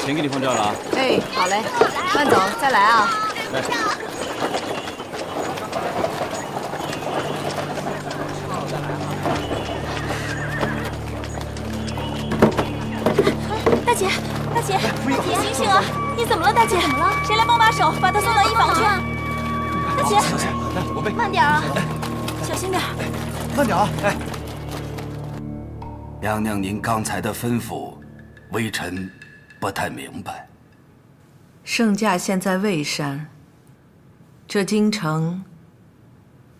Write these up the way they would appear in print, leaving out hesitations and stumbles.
钱给你放这儿了啊。哎，好嘞，慢走，再来啊。哎。 大姐，大姐，你醒醒啊！你怎么了，大姐？怎么了？谁来帮把手，把她送到医房去？大姐，来，我背。慢点啊，小心点。慢点啊！哎，娘娘，您刚才的吩咐，微臣不太明白。圣驾现在蔚山，这京城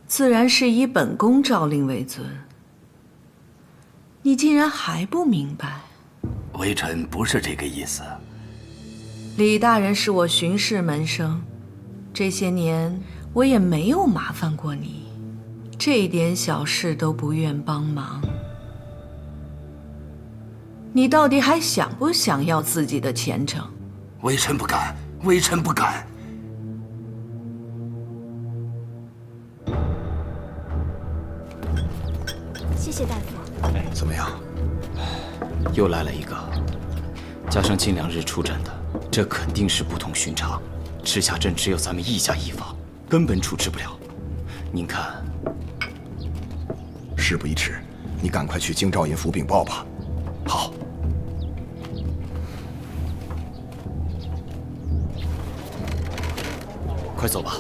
自然是以本宫诏令为尊。你竟然还不明白？ 微臣不是这个意思。李大人是我巡视门生，这些年我也没有麻烦过你，这点小事都不愿帮忙。你到底还想不想要自己的前程？微臣不敢，微臣不敢。谢谢大夫。哎，怎么样？ 又来了一个，加上近2日出诊的，这肯定是不同寻常。赤霞镇只有咱们一家医房，根本处置不了。您看，事不宜迟，你赶快去京兆尹府禀报吧。好。快走吧。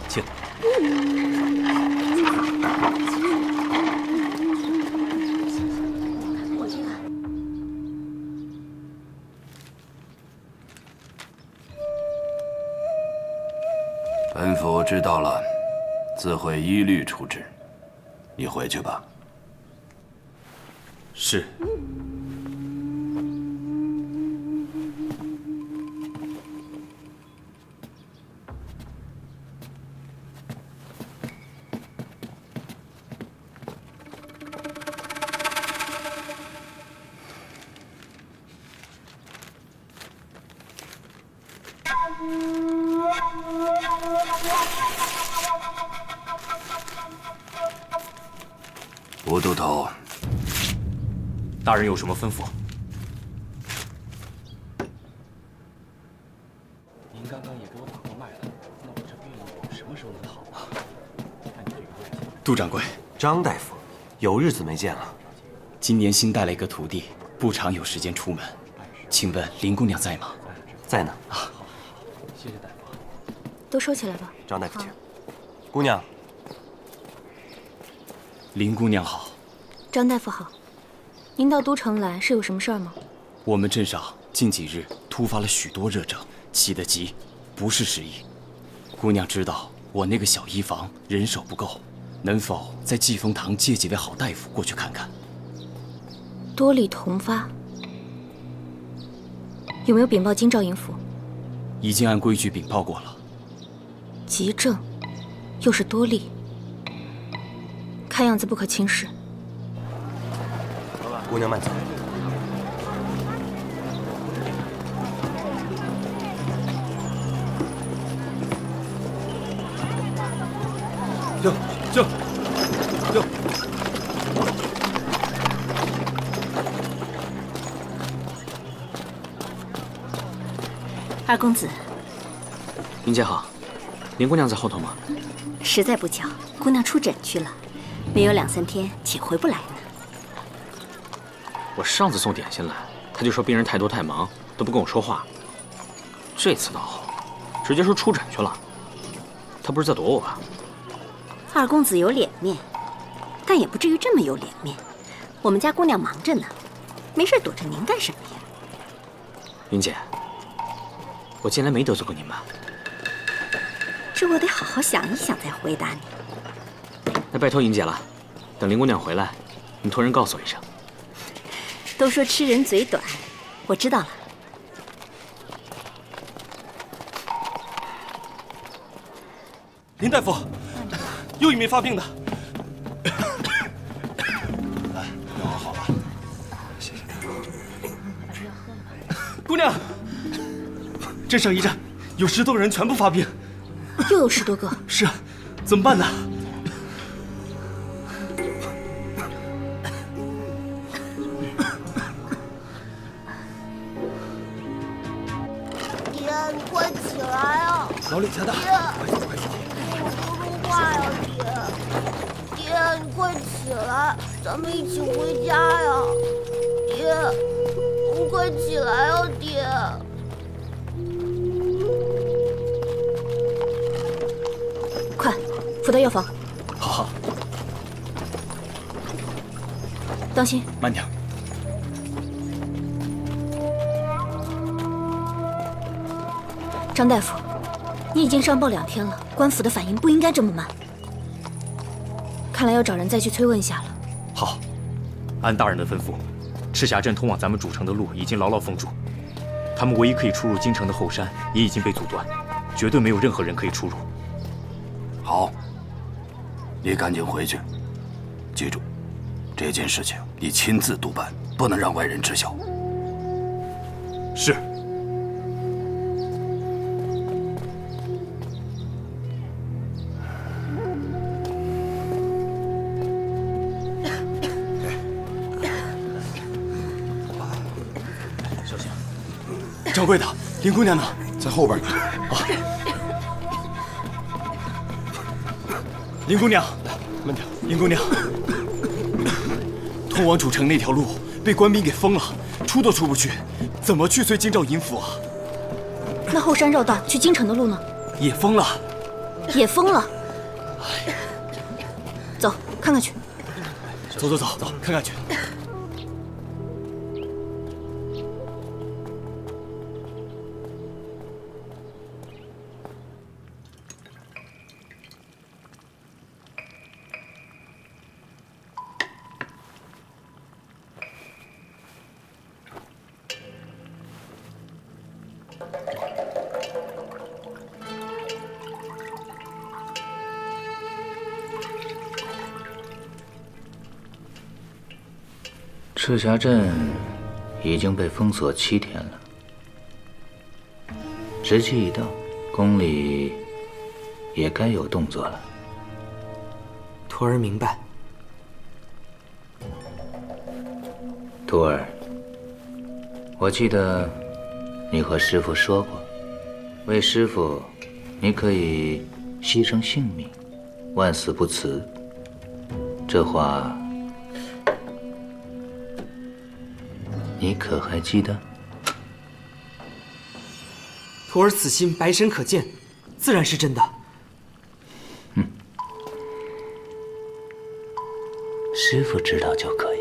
请。本府知道了，自会依律处置。你回去吧。是。吴都头，大人有什么吩咐？您刚刚也给我把过脉了，那我这病什么时候能好啊？杜掌柜，张大夫，有日子没见了。今年新带了一个徒弟，不常有时间出门，请问林姑娘在吗？在呢。啊，好，谢谢大夫。都收起来吧。张大夫请。姑娘。 林姑娘好，张大夫好，您到都城来是有什么事儿吗？我们镇上近几日突发了许多热症，起得急，不是时宜。姑娘知道我那个小医房人手不够，能否在济丰堂借几位好大夫过去看看？多利同发，有没有禀报京兆尹府？已经按规矩禀报过了。急症，又是多利。 看样子不可轻视。姑娘慢走。就。二公子，林姐好，林姑娘在后头吗？实在不巧，姑娘出诊去了，没有2、3天，且回不来呢。我上次送点心来，她就说病人太多太忙，都不跟我说话。这次倒好，直接说出诊去了。她不是在躲我吧？二公子有脸面，但也不至于这么有脸面。我们家姑娘忙着呢，没事躲着您干什么呀？林姐，我近来没得罪过您吧？这我得好好想一想再回答你。那拜托尹姐了，等林姑娘回来，你托人告诉我一声。都说吃人嘴短，我知道了。林大夫，又一名发病的。药好了，谢谢。姑娘，镇上一站有10多个人全部发病。又有10多个。是啊，怎么办呢？爹，你快起来啊！老李家的，爹，我说说话呀，爹！爹，你快起来，咱们一起回家呀！爹，你快起来啊，爹！快，扶到药房。好好，当心，慢点。张大夫，你已经上报2天了，官府的反应不应该这么慢。看来要找人再去催问一下了。好，按大人的吩咐，赤霞镇通往咱们主城的路已经牢牢封住，他们唯一可以出入京城的后山也已经被阻断，绝对没有任何人可以出入。好，你赶紧回去，记住，这件事情你亲自督办，不能让外人知晓。是。掌柜的，林姑娘呢？在后边呢。啊，林姑娘，慢点。林姑娘，通往主城那条路被官兵给封了，出都出不去，怎么去随京兆尹府啊？那后山绕道去京城的路呢？也封了。也封了。走，看看去。走，看看去。赤霞镇已经被封锁7天了，时期一到，宫里也该有动作了。徒儿明白。徒儿，我记得你和师父说过，为师父，你可以牺牲性命，万死不辞。这话你可还记得？徒儿此心白神可见，自然是真的。师父知道就可以。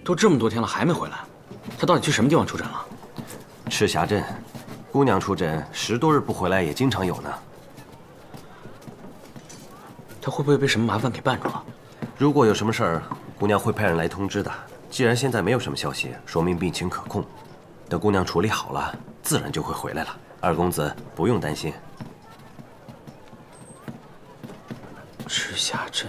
都这么多天了还没回来，他到底去什么地方出诊了？赤霞镇，姑娘出诊10多日不回来也经常有呢。他会不会被什么麻烦给绊住了？如果有什么事儿，姑娘会派人来通知的。既然现在没有什么消息，说明病情可控。等姑娘处理好了，自然就会回来了。二公子不用担心。赤霞镇。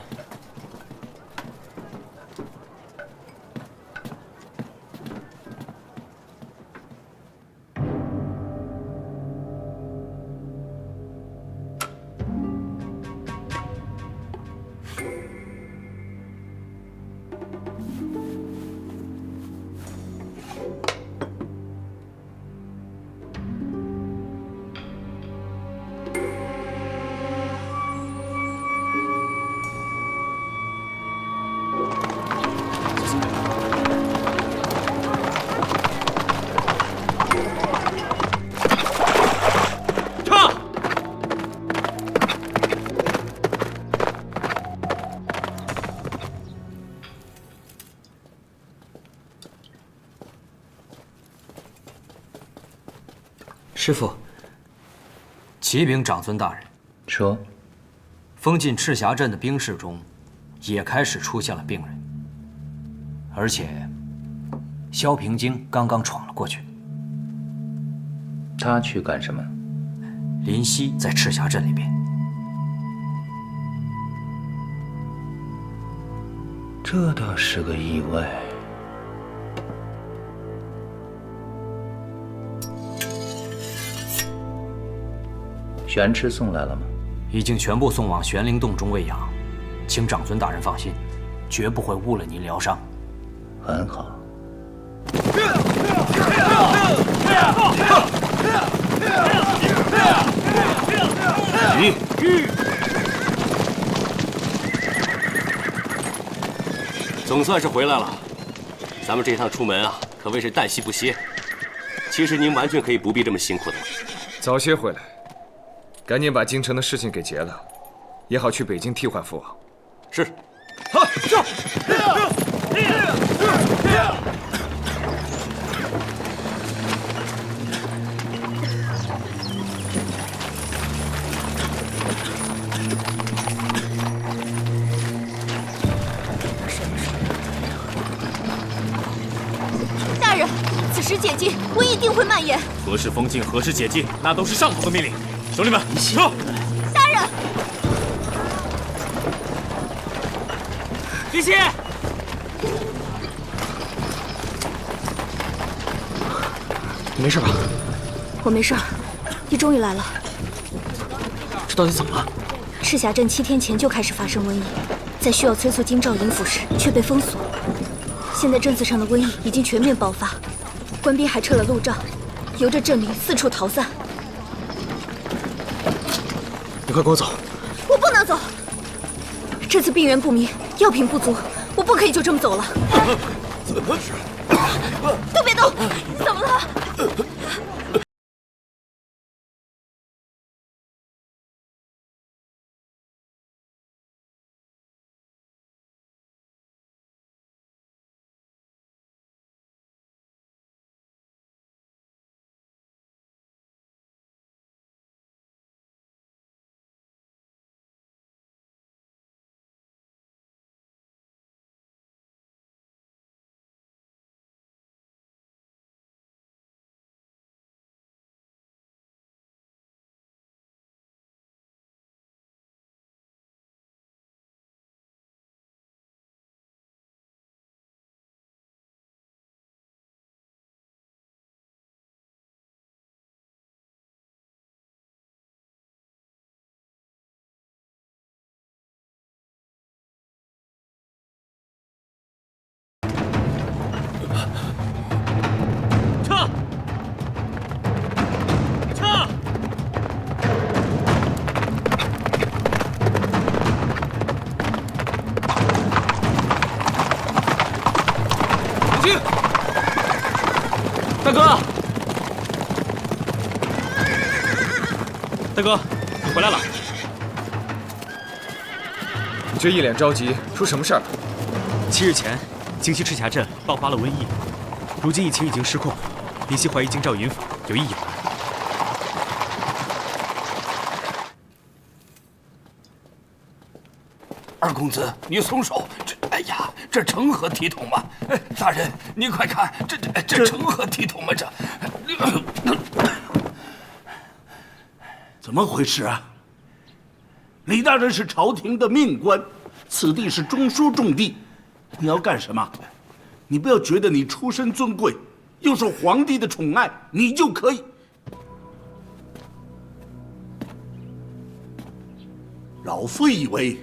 师父，启禀长孙大人，说，封禁赤霞镇的兵士中，也开始出现了病人，而且萧平京刚刚闯了过去。他去干什么？林夕在赤霞镇里边。这倒是个意外。玄池送来了吗？已经全部送往玄灵洞中喂养，请长孙大人放心，绝不会误了您疗伤。很好。总算是回来了。咱们这趟出门啊，可谓是旦夕不歇。其实您完全可以不必这么辛苦的。早些回来，赶紧把京城的事情给结了，也好去北京替换父王。是。好，上！大人，此时解禁，瘟疫定会蔓延。何时封禁，何时解禁，那都是上头的命令。兄弟们，撤！大人，林夕，你没事吧？我没事儿。你终于来了。这到底怎么了？赤霞镇7天前就开始发生瘟疫，在需要催促京兆尹府时却被封锁。现在镇子上的瘟疫已经全面爆发，官兵还撤了路障，由着镇民四处逃散。你快跟我走！我不能走，这次病源不明，药品不足，我不可以就这么走了。都别动！怎么了？大哥，大哥，你回来了。你这一脸着急，出什么事儿了7日前，京西赤霞镇爆发了瘟疫，如今疫情已经失控，林夕怀疑京兆尹府有意隐瞒。二公子，你松手！哎呀，这成何体统嘛！哎，大人，您快看，这成何体统嘛！这怎么回事啊？李大人是朝廷的命官，此地是中书重地，你要干什么？你不要觉得你出身尊贵，又受皇帝的宠爱，你就可以。老夫以为，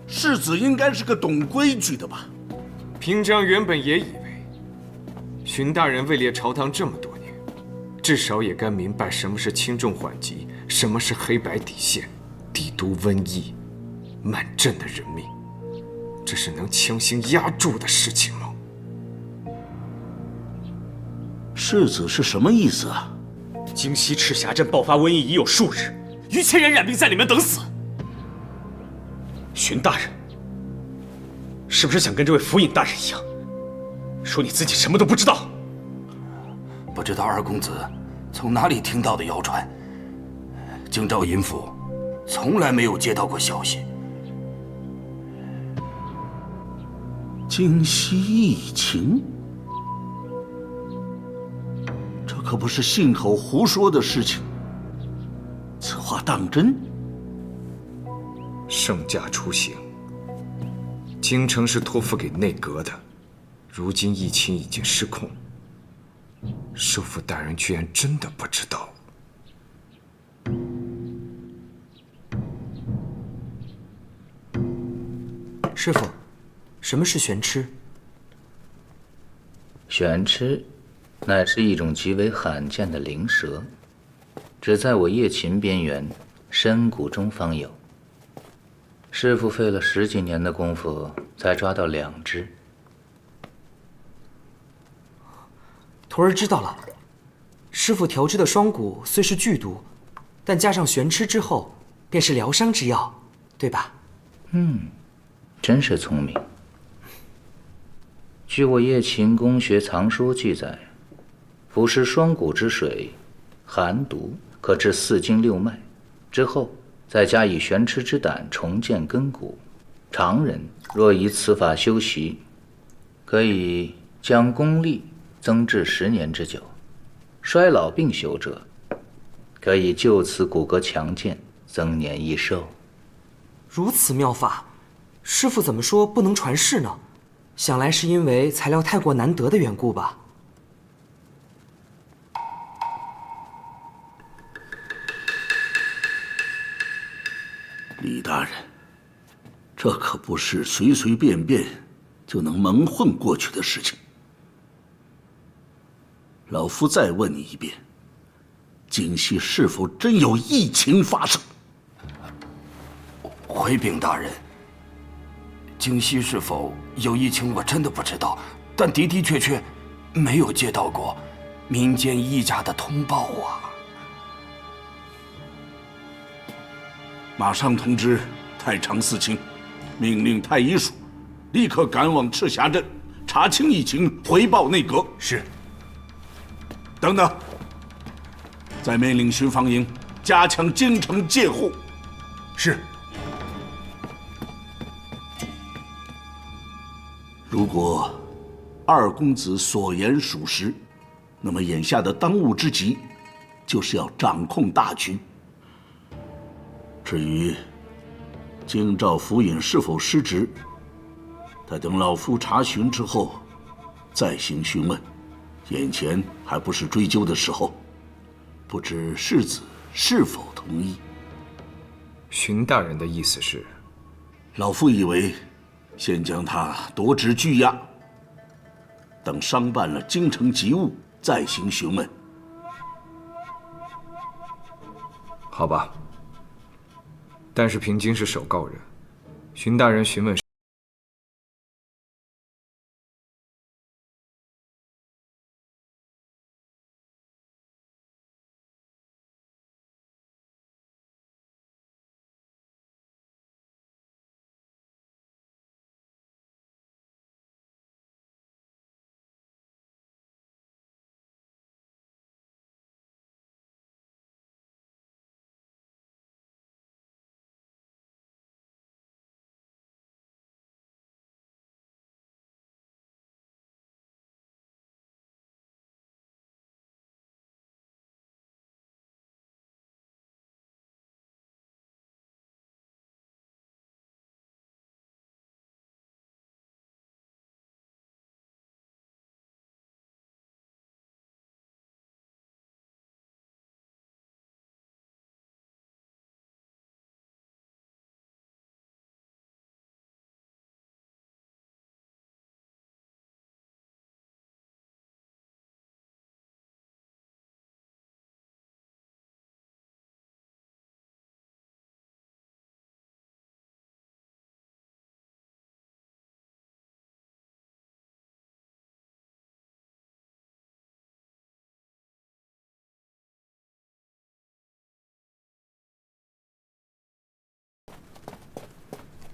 世子应该是个懂规矩的吧？平章原本也以为，荀大人位列朝堂这么多年，至少也该明白什么是轻重缓急，什么是黑白底线，帝都瘟疫，满镇的人命，这是能强行压住的事情吗？世子是什么意思啊？京西赤霞镇爆发瘟疫已有数日，逾千人染病在里面等死。荀大人，是不是想跟这位府尹大人一样，说你自己什么都不知道？不知道二公子从哪里听到的谣传？京兆尹府从来没有接到过消息。京西疫情，这可不是信口胡说的事情。此话当真？圣驾出行，京城是托付给内阁的，如今疫情已经失控，师父大人居然真的不知道。师父，什么是玄螭？玄螭，乃是一种极为罕见的灵蛇，只在我夜秦边缘深谷中方有。师父费了10几年的功夫，才抓到2只。徒儿知道了。师父调制的双骨虽是剧毒，但加上玄螭之后，便是疗伤之药，对吧？真是聪明。据我夜秦公学藏书记载，服食双骨之水，寒毒，可治4经6脉，之后再加以玄螭之胆重建根骨。常人若以此法修习，可以将功力增至10年之久。衰老病朽者，可以就此骨骼强健，增年益寿。如此妙法，师父怎么说不能传世呢？想来是因为材料太过难得的缘故吧。李大人，这可不是随随便便就能蒙混过去的事情。老夫再问你一遍，京西是否真有疫情发生？回禀大人，京西是否有疫情，我真的不知道，但的的确确没有接到过民间医家的通报啊。马上通知太常司卿，命令太医署立刻赶往赤霞镇查清疫情，回报内阁。是。等等，再命令巡防营加强京城戒护。是。如果二公子所言属实，那么眼下的当务之急，就是要掌控大局。至于京兆府尹是否失职，待等老夫查询之后，再行询问。眼前还不是追究的时候，不知世子是否同意？荀大人的意思是，老夫以为，先将他夺职拘押，等商办了京城急务，再行询问。好吧。但是平津是首告人，荀大人询问。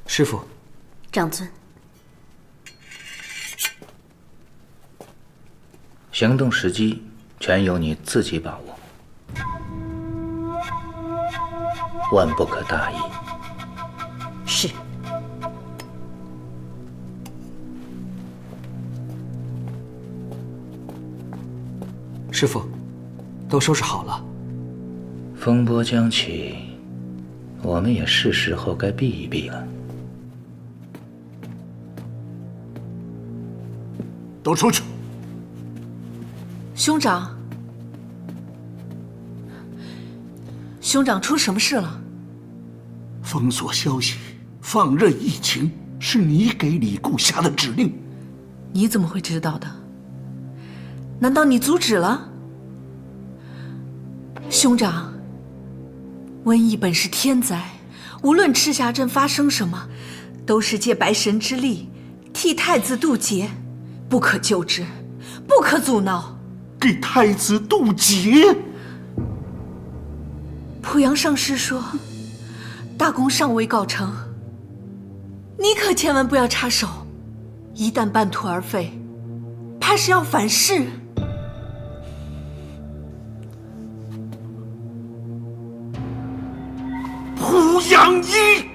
师父，长尊，行动时机全由你自己把握。万不可大意。是。师傅，都收拾好了。风波将起，我们也是时候该避一避了。都出去！兄长，兄长，出什么事了？封锁消息，放任疫情，是你给李固下的指令。你怎么会知道的？难道你阻止了？兄长，瘟疫本是天灾，无论赤霞镇发生什么，都是借白神之力替太子渡劫，不可救之，不可阻挠。给太子渡劫？濮阳上师说，大功尚未告成，你可千万不要插手，一旦半途而废，怕是要反噬。濮阳一，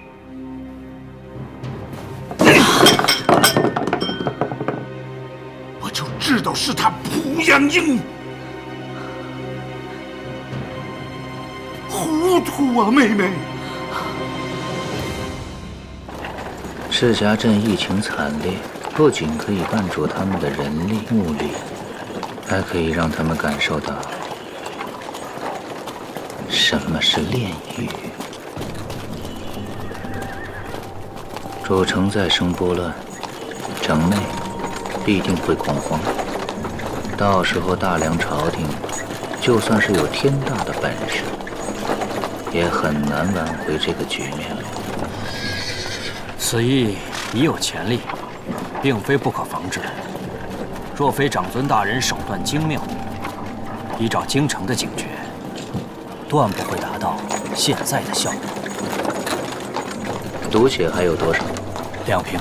我就知道是他濮阳英，糊涂啊，妹妹！赤霞镇疫情惨烈，不仅可以绊住他们的人力物力，还可以让他们感受到什么是炼狱。主城再生波乱，城内必定会恐慌。到时候大梁朝廷就算是有天大的本事，也很难挽回这个局面了。此役已有潜力，并非不可防止。若非长尊大人手段精妙，依照京城的警觉，断不会达到现在的效果。毒血还有多少？2瓶。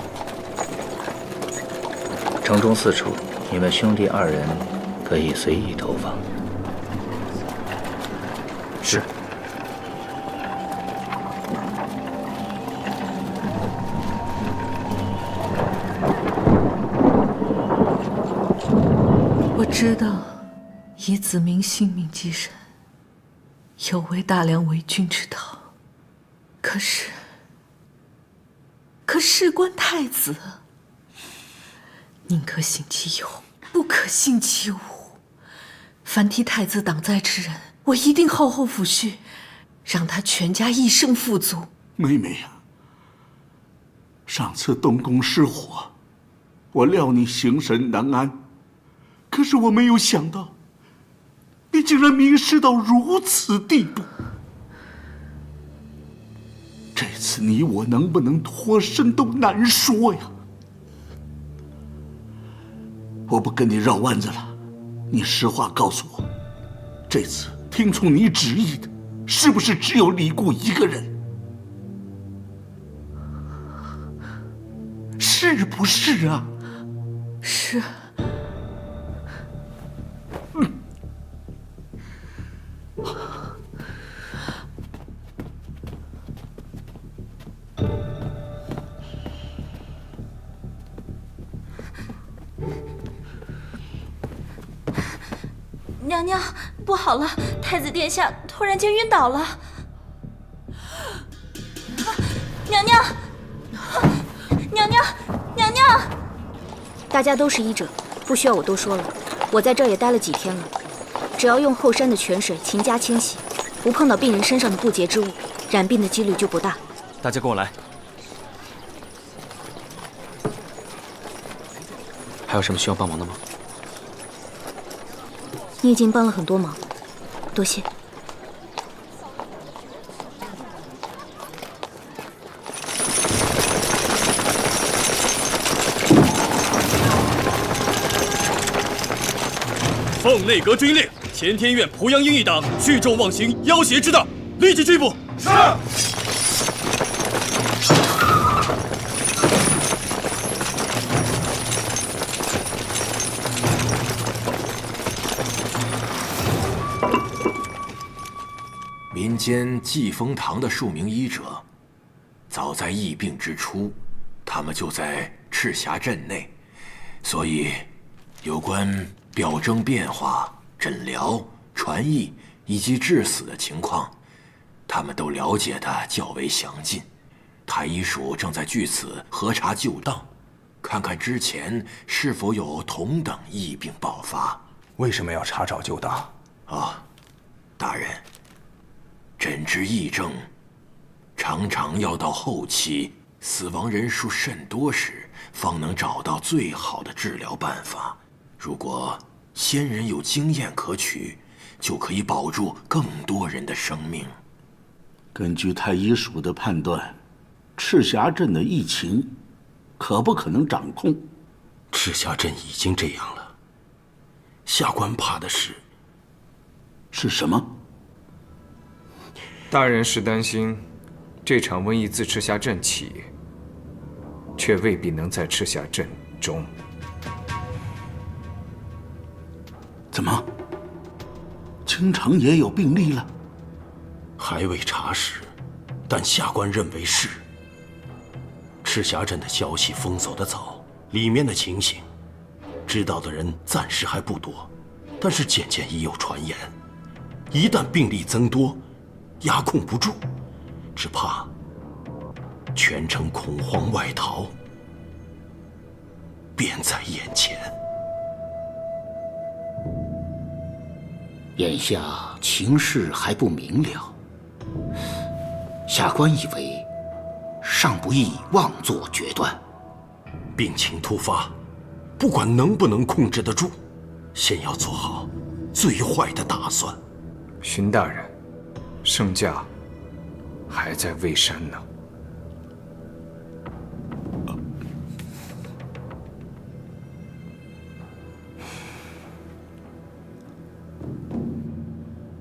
城中4处，你们兄弟2人可以随意投放。是。我知道，以子民性命祭神，有违大梁为君之道。可是事关太子，宁可信其有，不可信其无。凡替太子挡灾之人，我一定厚厚抚恤，让他全家一生富足。妹妹呀，上次东宫失火，我料你形神难安，可是我没有想到，你竟然迷失到如此地步。这次你我能不能脱身都难说呀！我不跟你绕弯子了，你实话告诉我，这次听从你旨意的，是不是只有李固一个人？是不是啊？是。娘娘，不好了！太子殿下突然间晕倒了。娘娘，娘娘，娘娘！大家都是医者，不需要我多说了。我在这儿也待了几天了，只要用后山的泉水勤加清洗，不碰到病人身上的不洁之物，染病的几率就不大。大家跟我来。还有什么需要帮忙的吗？你已经帮了很多忙，多谢。奉内阁军令，前天院濮阳英一党聚众妄行要挟之大，立即拘捕。是。民间济风堂的数名医者，早在疫病之初，他们就在赤霞镇内，所以有关表征变化、诊疗、传译以及致死的情况，他们都了解得较为详尽。太医署正在据此核查旧档，看看之前是否有同等疫病爆发。为什么要查找旧档？大人，诊治疫症常常要到后期死亡人数甚多时，方能找到最好的治疗办法。如果先人有经验可取，就可以保住更多人的生命。根据太医署的判断，赤霞镇的疫情可不可能掌控？赤霞镇已经这样了，下官怕的是什么？大人是担心这场瘟疫自赤霞镇起，却未必能在赤霞镇中。怎么？京城也有病例了？还未查实，但下官认为是。赤霞镇的消息封锁得早，里面的情形知道的人暂时还不多，但是渐渐已有传言，一旦病例增多，压控不住，只怕全城恐慌外逃便在眼前。眼下情势还不明了，下官以为尚不宜妄作决断。病情突发，不管能不能控制得住，先要做好最坏的打算。荀大人，圣驾还在蔚山呢。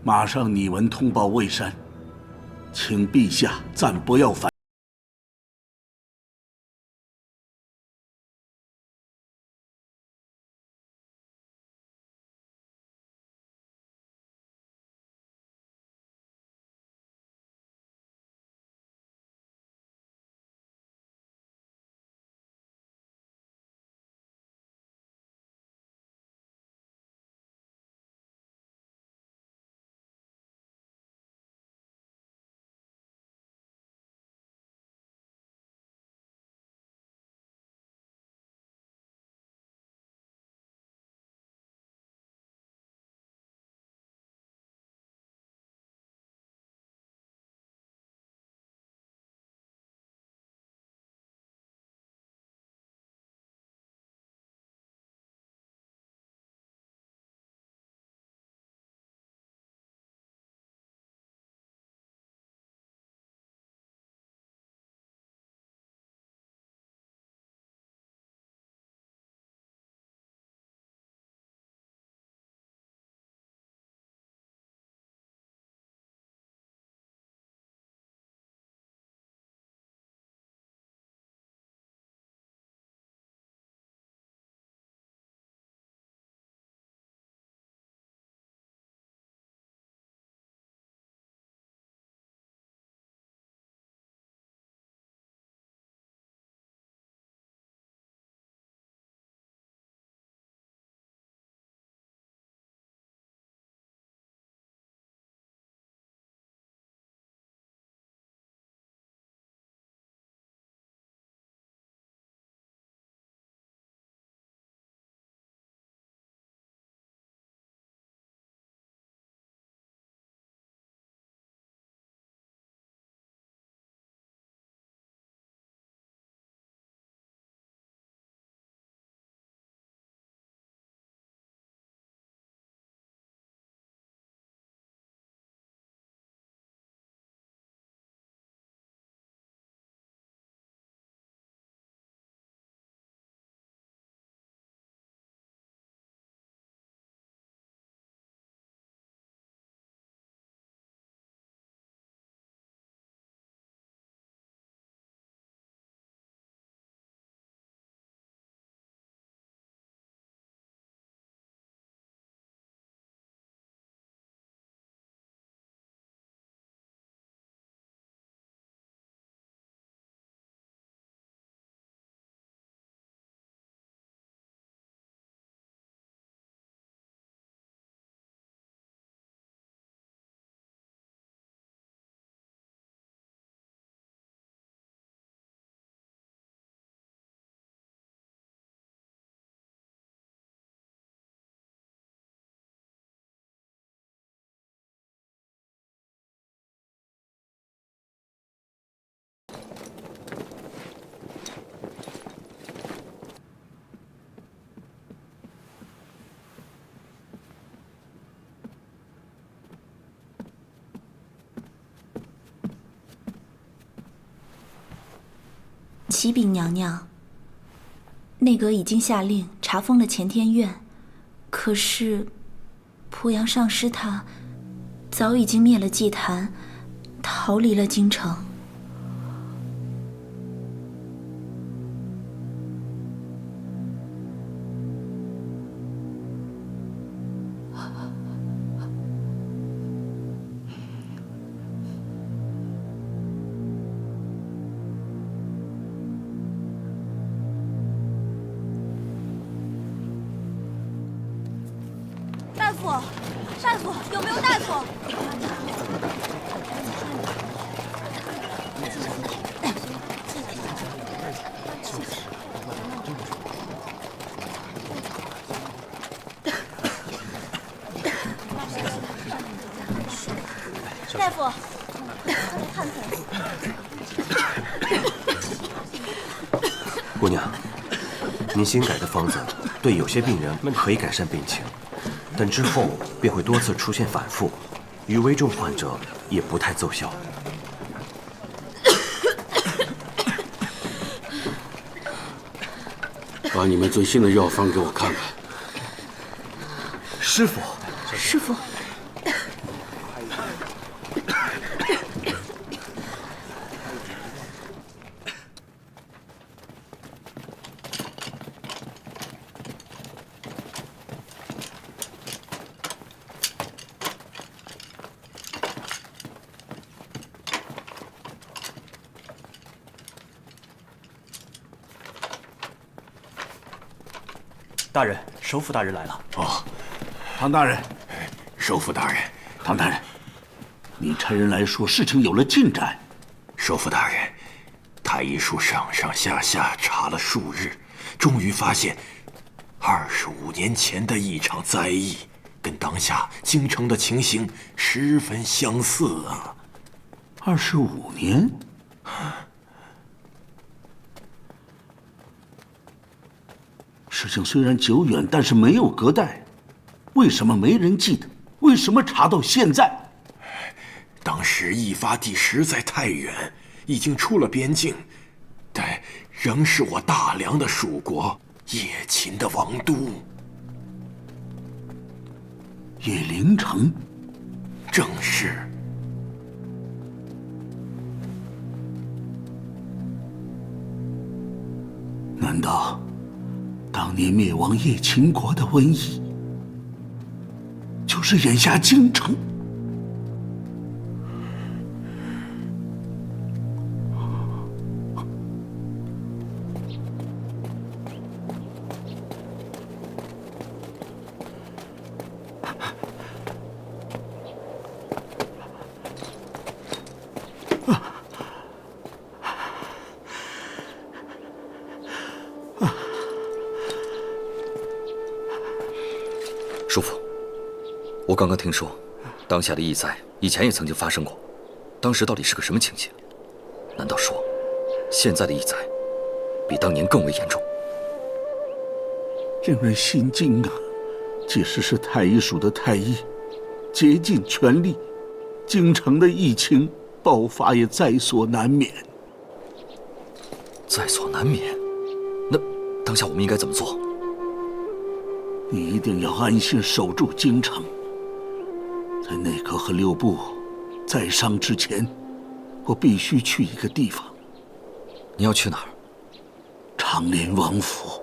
马上拟文通报蔚山，请陛下暂不要烦。喜禀娘娘，内阁已经下令查封了乾天院，可是濮阳上师他早已经灭了祭坛，逃离了京城。大夫，大夫，有没有大夫？大夫，快来看看。姑娘，您新改的方子对有些病人可以改善病情，但之后便会多次出现反复，与危重患者也不太奏效。把你们最新的药方给我看看。师傅，师傅。大人，首府大人来了。哦，唐大人，首府大人，唐大人，你差人来说事情有了进展。首府大人，太医署上上下下查了数日，终于发现25年前的一场灾异，跟当下京城的情形十分相似啊。25年？事情虽然久远，但是没有隔代，为什么没人记得？为什么查到现在？当时易发地实在太远，已经出了边境，但仍是我大梁的属国，叶秦的王都。叶灵城，正是。难道当年灭亡叶秦国的瘟疫，就是眼下京城？叔父，我刚刚听说，当下的疫灾以前也曾经发生过，当时到底是个什么情形？难道说，现在的疫灾比当年更为严重？令人心惊啊！即使是太医署的太医，竭尽全力，京城的疫情爆发也在所难免。在所难免？那当下我们应该怎么做？你一定要安心守住京城。在内阁和六部在商之前，我必须去一个地方。你要去哪儿？长林王府。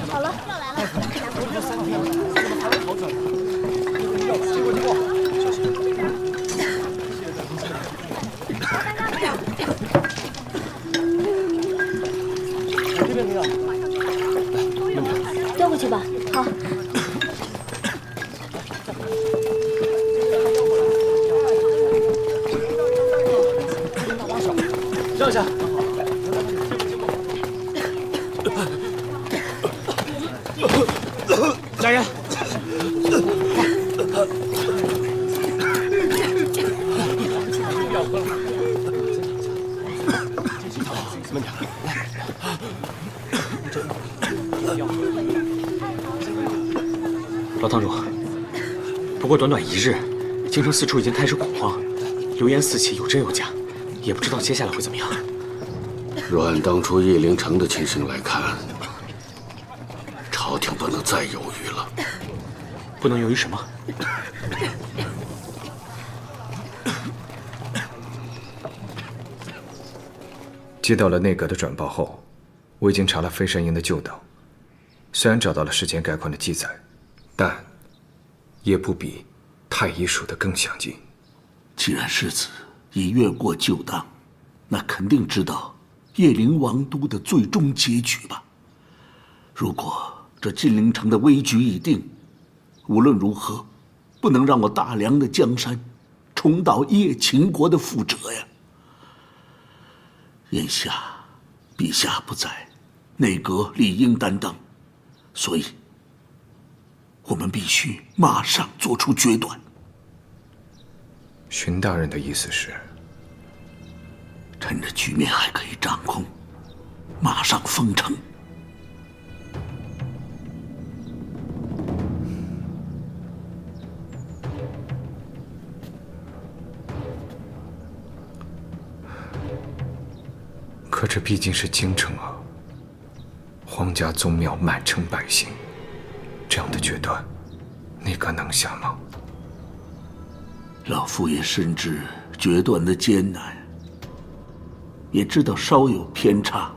好了，药来了。3天了，怎么还没好转？经过。这边领导，交回去吧。好。让一下。来人！慢点，来。老堂主，不过短短1日，京城四处已经开始恐慌，流言四起，有真有假，也不知道接下来会怎么样。若按当初叶灵城的情形来看，朝廷不能再犹豫了。不能犹豫什么？接到了内阁的转报后，我已经查了飞山营的旧档，虽然找到了事前概况的记载，但也不比太医署的更详尽。既然世子已越过旧档，那肯定知道叶灵王都的最终结局吧？如果这金陵城的危局已定，无论如何，不能让我大梁的江山重蹈叶秦国的覆辙呀！眼下，陛下不在，内阁理应担当，所以，我们必须马上做出决断。荀大人的意思是，趁着局面还可以掌控，马上封城。可这毕竟是京城啊，皇家宗庙满城百姓，这样的决断，内阁能下吗？老夫也深知决断的艰难，也知道稍有偏差，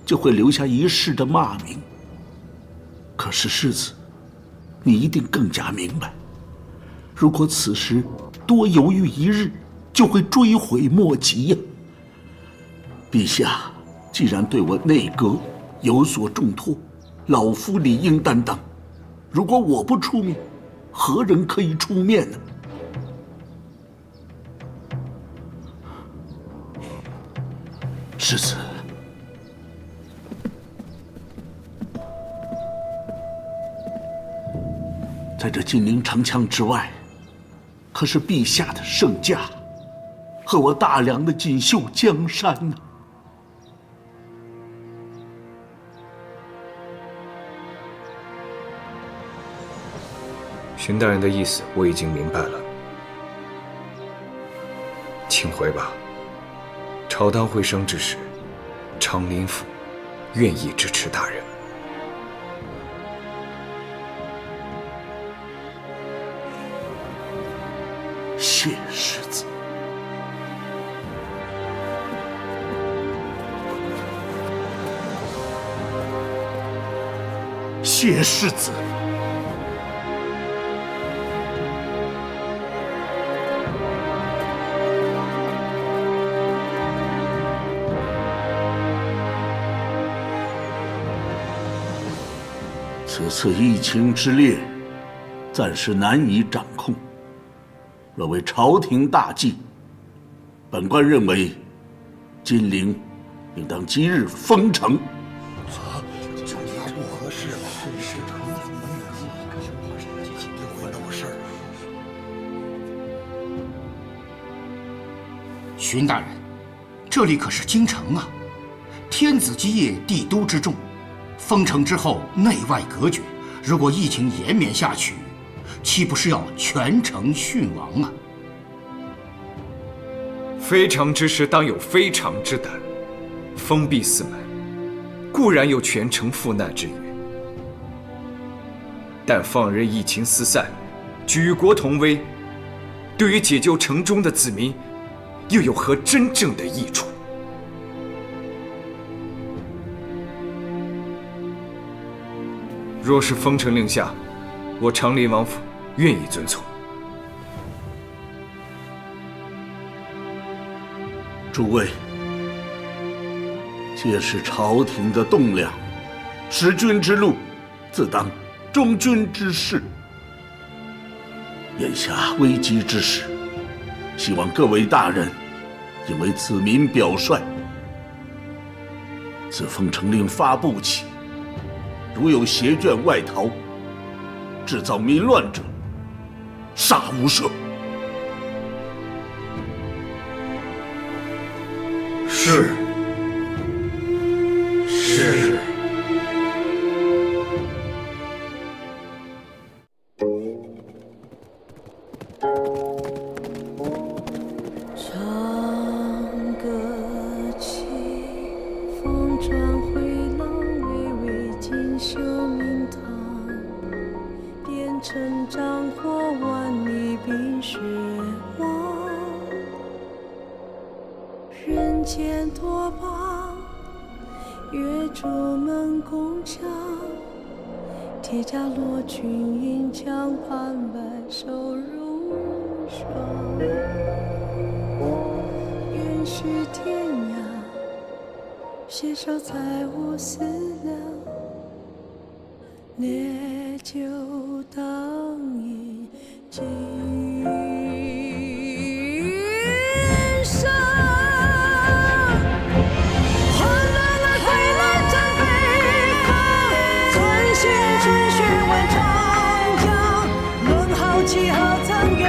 就会留下一世的骂名。可是世子，你一定更加明白，如果此时多犹豫1日，就会追悔莫及呀。陛下既然对我内阁有所重托，老夫理应担当。如果我不出面，何人可以出面呢？世子，在这金陵城墙之外，可是陛下的圣驾和我大梁的锦绣江山呢。荀大人的意思我已经明白了，请回吧。朝当会生之时，长林府愿意支持大人。谢世子。谢世子。此次疫情之烈，暂时难以掌控。若为朝廷大计，本官认为，金陵应当即日封城。这他不合适了，荀大人，这里可是京城啊，天子基业，帝都之重。封城之后，内外隔绝，如果疫情延绵下去，岂不是要全城殉亡啊？非常之时，当有非常之胆。封闭四门，固然有全城赴难之虞，但放任疫情四散，举国同危，对于解救城中的子民，又有何真正的益处？若是封城令下，我长林王府愿意遵从。诸位，皆是朝廷的栋梁，使君之路，自当忠君之事。眼下危急之时，希望各位大人应为子民表率。自封城令发布起，如有携眷外逃，制造民乱者，杀无赦。是。是。望成长或万里冰雪望，人间多棒，月竹门宫墙，铁甲罗裙银枪，盘白首如霜。愿许天涯，携手再无思量，烈酒当饮今生。欢乐来归来战北方，寸心春雪万长江，论豪气何曾远？